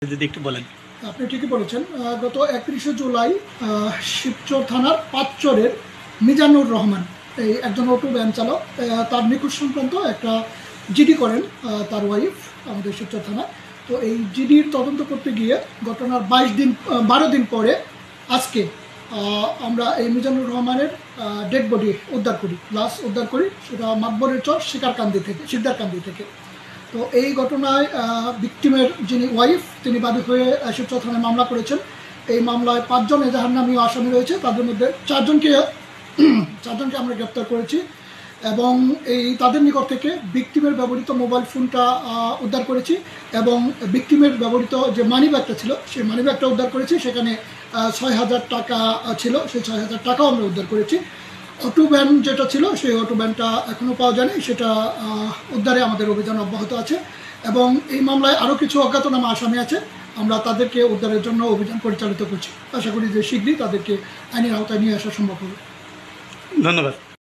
যদি একটু বলেন। আপনি ঠিকই বলেছেন। গত 31শে জুলাই শিবচর থানার পাঁচচরের মিজানুর রহমান এই একজন অটো ভ্যান চালক তার নিখোঁজ সংক্রান্ত একটা জিডি করেন তার ওয়াইফ আমাদের শিবচর থানা। তো এই জিডির তদন্ত করতে গিয়ে ঘটনার 12 দিন পরে আজকে আমরা এই মিজানুর রহমানের ডেড বডি উদ্ধার করি, লাশ উদ্ধার করি, সেটা মাতবরের চর শিকদারকান্দি থেকে। তো এই ঘটনায় ভিকটিমের যিনি ওয়াইফ তিনি বাদী হয়ে শিবচর থানায় মামলা করেছেন। এই মামলায় 5 জন এজাহারনামী আসামি রয়েছে, তাদের মধ্যে 4 জনকে আমরা গ্রেপ্তার করেছি এবং তাদের নিকট থেকে ভিকটিমের ব্যবহৃত মোবাইল ফোনটা উদ্ধার করেছি এবং ভিকটিমের ব্যবহৃত যে মানি ব্যাগটা ছিল সেই মানি ব্যাগটা উদ্ধার করেছি। সেখানে 6,000 টাকা ছিল, সেই 6,000 টাকাও আমরা উদ্ধার করেছি। অটো ভ্যান যেটা ছিল সেই অটো ভ্যানটা এখনও পাওয়া যায়নি, সেটা উদ্ধারে আমাদের অভিযান অব্যাহত আছে এবং এই মামলায় আরও কিছু অজ্ঞাতনামা আসামি আছে, আমরা তাদেরকে উদ্ধারের জন্য অভিযান পরিচালিত করছি। আশা করি যে শীঘ্রই তাদেরকে আইনের আওতায় নিয়ে আসা সম্ভব হবে। ধন্যবাদ।